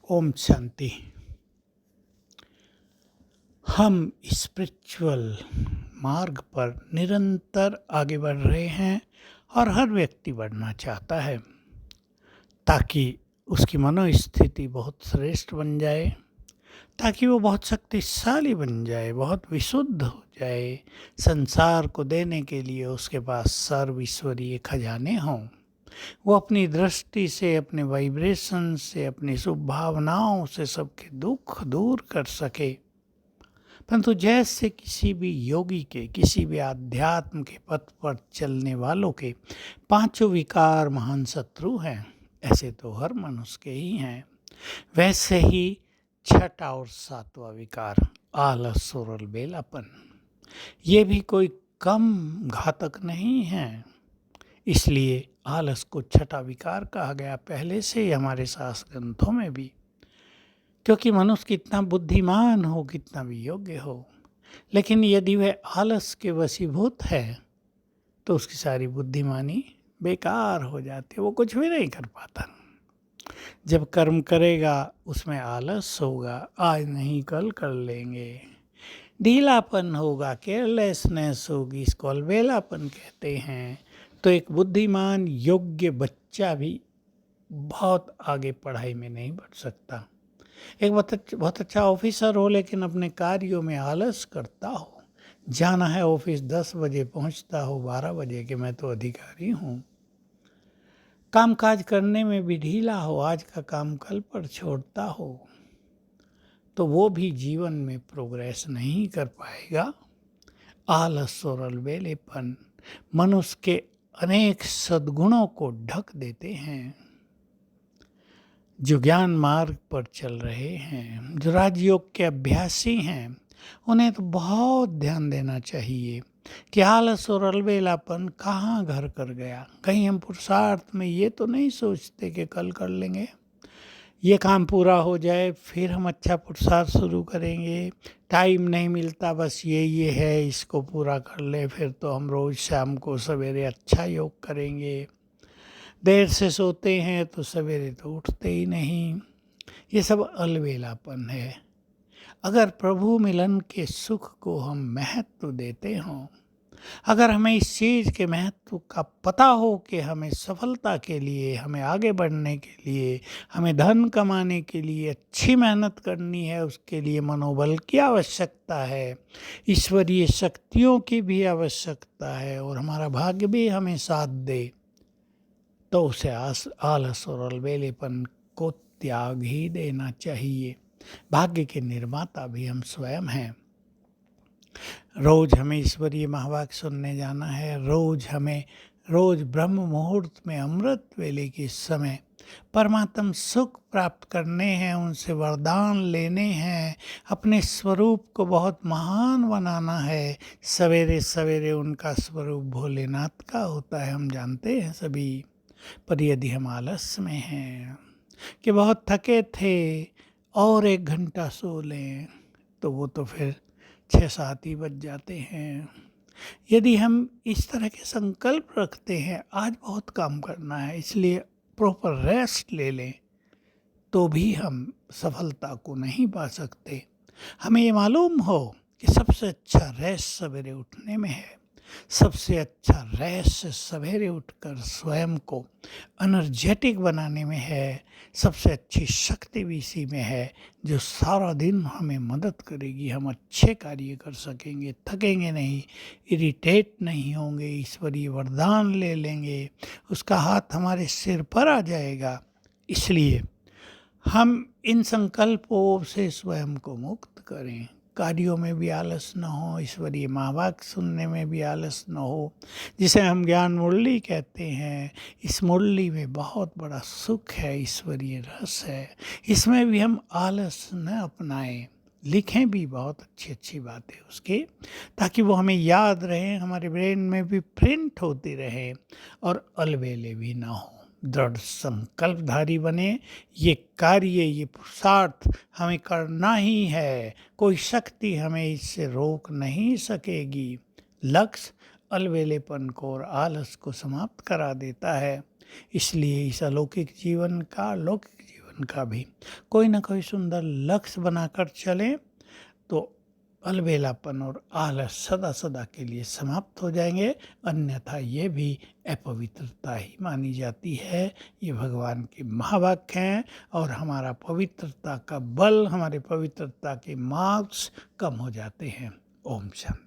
ओम शांति। हम स्पिरिचुअल मार्ग पर निरंतर आगे बढ़ रहे हैं और हर व्यक्ति बढ़ना चाहता है ताकि उसकी मनोस्थिति बहुत श्रेष्ठ बन जाए, ताकि वो बहुत शक्तिशाली बन जाए, बहुत विशुद्ध हो जाए। संसार को देने के लिए उसके पास सर्व ईश्वरीय खजाने हों। वो अपनी दृष्टि से, अपने वाइब्रेशन से, अपनी शुभ भावनाओं से सबके दुख दूर कर सके। परंतु जैसे किसी भी योगी के, किसी भी आध्यात्म के पथ पर चलने वालों के पांचों विकार महान शत्रु हैं, ऐसे तो हर मनुष्य के ही हैं, वैसे ही छठा और सातवां विकार आलस और अलबेलापन, ये भी कोई कम घातक नहीं है। इसलिए आलस को छठा विकार कहा गया पहले से ही हमारे शास्त्र ग्रंथों में भी, क्योंकि मनुष्य कितना बुद्धिमान हो, कितना भी योग्य हो, लेकिन यदि वह आलस के वशीभूत है तो उसकी सारी बुद्धिमानी बेकार हो जाती है, वो कुछ भी नहीं कर पाता। जब कर्म करेगा उसमें आलस होगा, आज नहीं कल कर लेंगे, ढीलापन होगा, केयरलेसनेस होगी, इसको अलबेलापन कहते हैं। तो एक बुद्धिमान योग्य बच्चा भी बहुत आगे पढ़ाई में नहीं बढ़ सकता। एक बहुत अच्छा ऑफिसर हो लेकिन अपने कार्यों में आलस करता हो, जाना है ऑफिस 10 बजे, पहुंचता हो 12 बजे कि मैं तो अधिकारी हूँ। कामकाज करने में भी ढीला हो, आज का काम कल पर छोड़ता हो, तो वो भी जीवन में प्रोग्रेस नहीं कर पाएगा। आलस और अलबेलेपन मनुष्य के अनेक सद्गुणों को ढक देते हैं। जो ज्ञान मार्ग पर चल रहे हैं, जो राजयोग के अभ्यासी हैं, उन्हें तो बहुत ध्यान देना चाहिए कि आलस और अलबेलापन कहाँ घर कर गया। कहीं हम पुरुषार्थ में ये तो नहीं सोचते कि कल कर लेंगे, ये काम पूरा हो जाए फिर हम अच्छा पुरुषार्थ शुरू करेंगे, टाइम नहीं मिलता, बस ये है, इसको पूरा कर ले, फिर तो हम रोज़ शाम को सवेरे अच्छा योग करेंगे। देर से सोते हैं तो सवेरे तो उठते ही नहीं। ये सब अलबेलापन है। अगर प्रभु मिलन के सुख को हम महत्व देते हों, अगर हमें इस चीज़ के महत्व का पता हो कि हमें सफलता के लिए, हमें आगे बढ़ने के लिए, हमें धन कमाने के लिए अच्छी मेहनत करनी है, उसके लिए मनोबल की आवश्यकता है, ईश्वरीय शक्तियों की भी आवश्यकता है, और हमारा भाग्य भी हमें साथ दे, तो उसे आलस और अलबेलेपन को त्याग ही देना चाहिए। भाग्य के निर्माता भी हम स्वयं हैं। रोज हमें ईश्वरीय महावाक्य सुनने जाना है, रोज ब्रह्म मुहूर्त में अमृत वेले के समय परमात्म सुख प्राप्त करने हैं, उनसे वरदान लेने हैं, अपने स्वरूप को बहुत महान बनाना है। सवेरे सवेरे उनका स्वरूप भोलेनाथ का होता है, हम जानते हैं सभी। पर यदि हम आलस में हैं कि बहुत थके थे और 1 घंटा सो लें, तो वो तो फिर 6-7 ही बज जाते हैं। यदि हम इस तरह के संकल्प रखते हैं, आज बहुत काम करना है इसलिए प्रॉपर रेस्ट ले लें, तो भी हम सफलता को नहीं पा सकते। हमें ये मालूम हो कि सबसे अच्छा रेस्ट सवेरे उठने में है। सबसे अच्छा रेस्ट सवेरे उठकर स्वयं को एनर्जेटिक बनाने में है। सबसे अच्छी शक्ति भी इसी में है, जो सारा दिन हमें मदद करेगी। हम अच्छे कार्य कर सकेंगे, थकेंगे नहीं, इरिटेट नहीं होंगे, ईश्वरीय वरदान ले लेंगे, उसका हाथ हमारे सिर पर आ जाएगा। इसलिए हम इन संकल्पों से स्वयं को मुक्त करें। कार्यों में भी आलस न हो, ईश्वरीय महावाक्य सुनने में भी आलस न हो, जिसे हम ज्ञान मुरली कहते हैं। इस मुरली में बहुत बड़ा सुख है, ईश्वरीय रस है, इसमें भी हम आलस न अपनाएं। लिखें भी बहुत अच्छी अच्छी बातें उसकी, ताकि वो हमें याद रहें, हमारे ब्रेन में भी प्रिंट होती रहे, और अलबेले भी ना हो। दृढ़ संकल्पधारी बने, ये कार्य, ये पुरुषार्थ हमें करना ही है, कोई शक्ति हमें इससे रोक नहीं सकेगी। लक्ष्य अलबेलेपन को और आलस को समाप्त करा देता है। इसलिए इस अलौकिक जीवन का लौकिक जीवन जीवन का भी कोई ना कोई सुंदर लक्ष्य बनाकर चलें तो अलबेलापन और आलस सदा सदा के लिए समाप्त हो जाएंगे। अन्यथा ये भी अपवित्रता ही मानी जाती है। ये भगवान के महावाक्य हैं और हमारा पवित्रता का बल, हमारे पवित्रता के मार्क्स कम हो जाते हैं। ओम शांति।